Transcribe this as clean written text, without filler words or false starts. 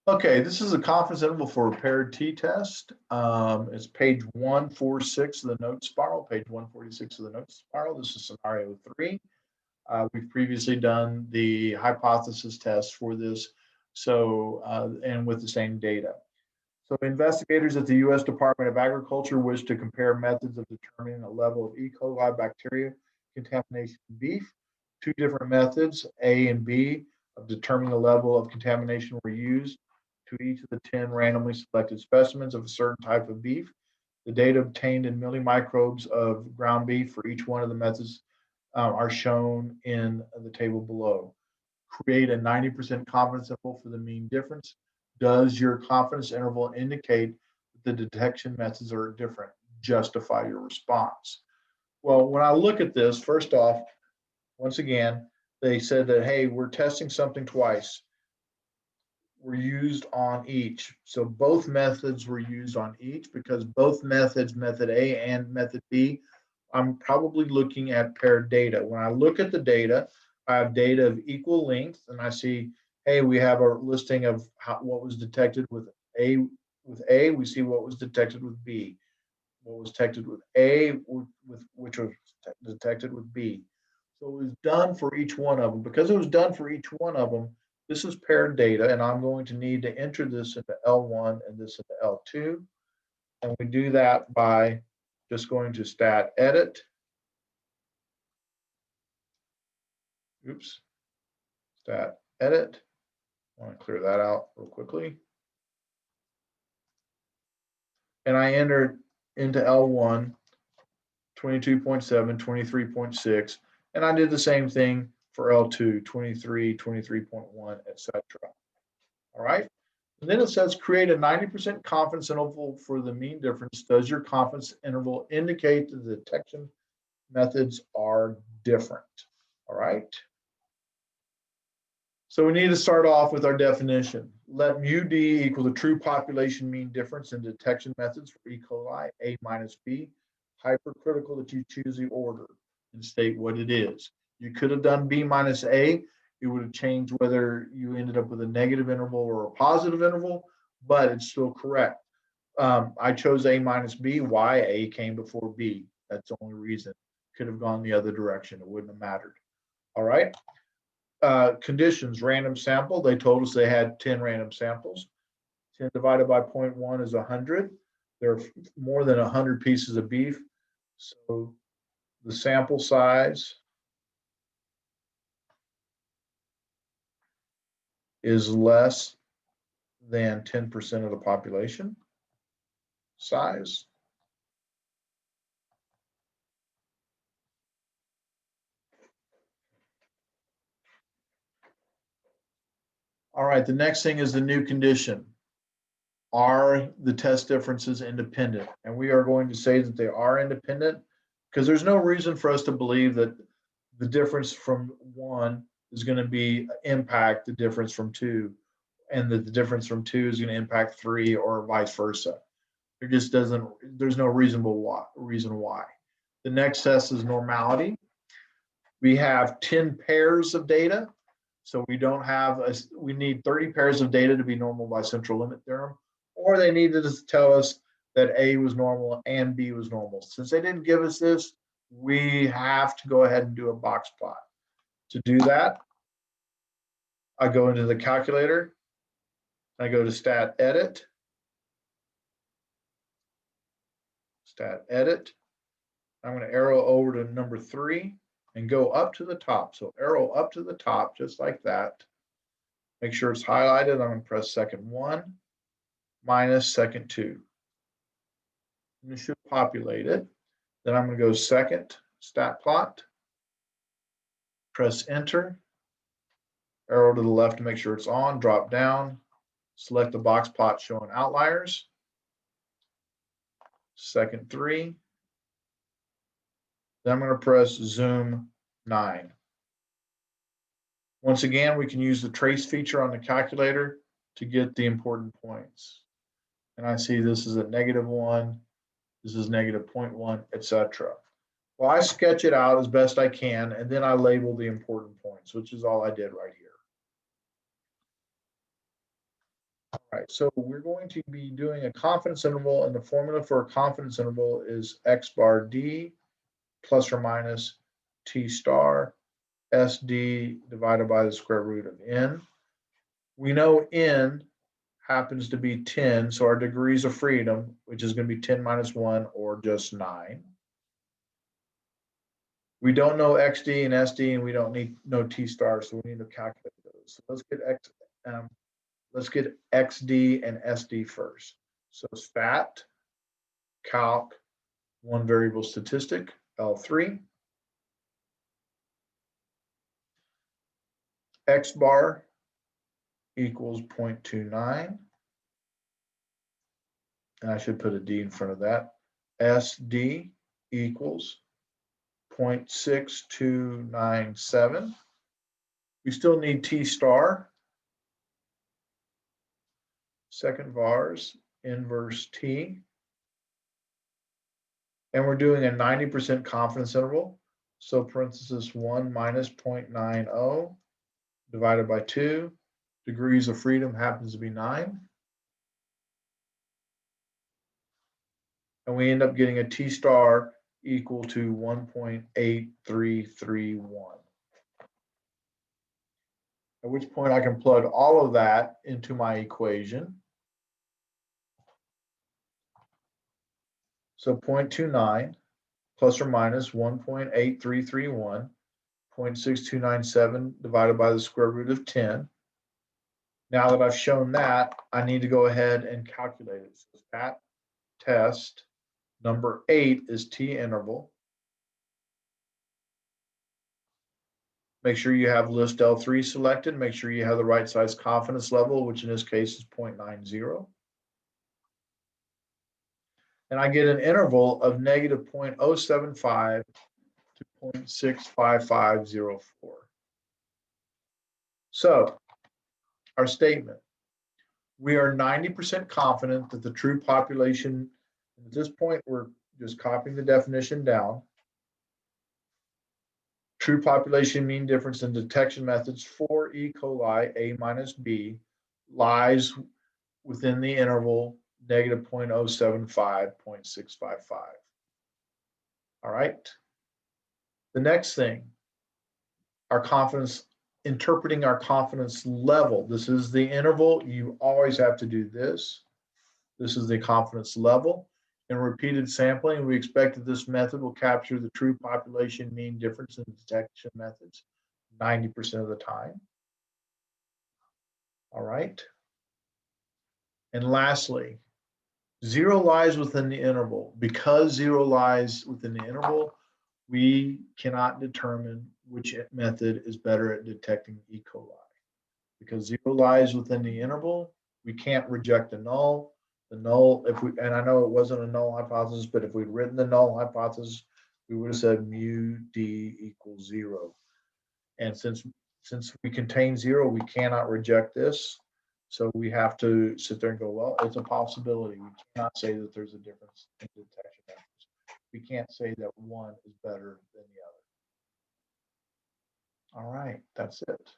Okay, this is a confidence interval for a paired t-test. It's page 146 of the note spiral, page 146 of the note spiral. This is scenario 3. We've previously done the hypothesis test for this, and with the same data. So investigators at the U.S. Department of Agriculture wish to compare methods of determining a level of E. coli bacteria contamination in beef. Two different methods, A and B, of determining the level of contamination were used to each of the 10 randomly selected specimens of a certain type of beef. The data obtained in millimicrobes of ground beef for each one of the methods are shown in the table below. Create a 90% confidence interval for the mean difference. Does your confidence interval indicate that the detection methods are different? Justify your response. Well, when I look at this, first off, once again, they said that, hey, we're testing something twice. Were used on each. So both methods were used on each because both methods, method A and method B, I'm probably looking at paired data. When I look at the data, I have data of equal length and I see, hey, we have a listing of what was detected with A. With A, we see what was detected with B. What was detected with A, which was detected with B. So it was done for each one of them. Because it was done for each one of them, this is paired data, and I'm going to need to enter this into L1 and this into L2. And we do that by just going to stat edit. Oops, stat edit. I want to clear that out real quickly. And I entered into L1 22.7, 23.6, and I did the same thing for L2, 23, 23.1, etc. All right. And then it says create a 90% confidence interval for the mean difference. Does your confidence interval indicate that the detection methods are different? All right. So we need to start off with our definition. Let mu d equal the true population mean difference in detection methods for E. coli, A minus B. Hypercritical that you choose the order and state what it is. You could have done B minus A. It would have changed whether you ended up with a negative interval or a positive interval, but it's still correct. I chose A minus B. Why? A came before B. That's the only reason. Could have gone the other direction. It wouldn't have mattered. All right. Conditions, random sample. They told us they had 10 random samples. 10 divided by 0.1 is 100. There are more than 100 pieces of beef. So the sample size is less than 10% of the population size. All right, the next thing is the new condition. Are the test differences independent? And we are going to say that they are independent because there's no reason for us to believe that the difference from 1 is going to be impact the difference from 2, and that the difference from 2 is going to impact 3 or vice versa. There just doesn't, there's no reasonable reason why. The next test is normality. We have 10 pairs of data. So we don't have, we need 30 pairs of data to be normal by central limit theorem, or they needed to tell us that A was normal and B was normal. Since they didn't give us this, we have to go ahead and do a box plot. To do that, I go into the calculator, I go to stat edit, I'm going to arrow over to number 3 and go up to the top. So arrow up to the top, just like that. Make sure it's highlighted. I'm going to press second 1 minus second 2. And it should populate it. Then I'm going to go second stat plot, press enter, arrow to the left to make sure it's on, drop down, select the box plot showing outliers, second 3. Then I'm going to press zoom 9. Once again, we can use the trace feature on the calculator to get the important points. And I see this is a -1, this is -0.1, etc. Well, I sketch it out as best I can, and then I label the important points, which is all I did right here. right, so we're going to be doing a confidence interval, and the formula for a confidence interval is x bar d plus or minus t star SD divided by the square root of n. We know n happens to be 10, so our degrees of freedom, which is going to be 10 minus 1 or just 9. We don't know XD and SD, and we don't need no T star, so we need to calculate those. So let's get XD and SD first. So stat, calc, one variable statistic, L3. X bar equals 0.29. And I should put a D in front of that. SD equals 0.6297. We still need T star. Second vars, inverse T. And we're doing a 90% confidence interval. So parenthesis 1 minus 0.90 divided by 2. Degrees of freedom happens to be 9. And we end up getting a T star equal to 1.8331. At which point I can plug all of that into my equation. So 0.29 plus or minus 1.8331, 0.6297 divided by the square root of 10. Now that I've shown that, I need to go ahead and calculate it. So stat test number 8 is T interval. Make sure you have list L3 selected. Make sure you have the right size confidence level, which in this case is 0.90. And I get an interval of negative 0.075 to 0.65504. So our statement, we are 90% confident that the true population, at this point, we're just copying the definition down. True population mean difference in detection methods for E. coli A minus B lies within the interval negative 0.075, 0.655. All right. The next thing, our confidence, interpreting our confidence level. This is the interval. You always have to do this. This is the confidence level. In repeated sampling, we expect that this method will capture the true population mean difference in detection methods 90% of the time. All right. And lastly, 0 lies within the interval. Because 0 lies within the interval, we cannot determine which method is better at detecting E. coli. Because 0 lies within the interval, we can't reject a null. The null, if we, and I know it wasn't a null hypothesis, but if we'd written the null hypothesis, we would have said mu D equals 0. And since we contain 0, we cannot reject this. So we have to sit there and go, well, it's a possibility. We cannot say that there's a difference in detection methods. We can't say that one is better than the other. All right, that's it.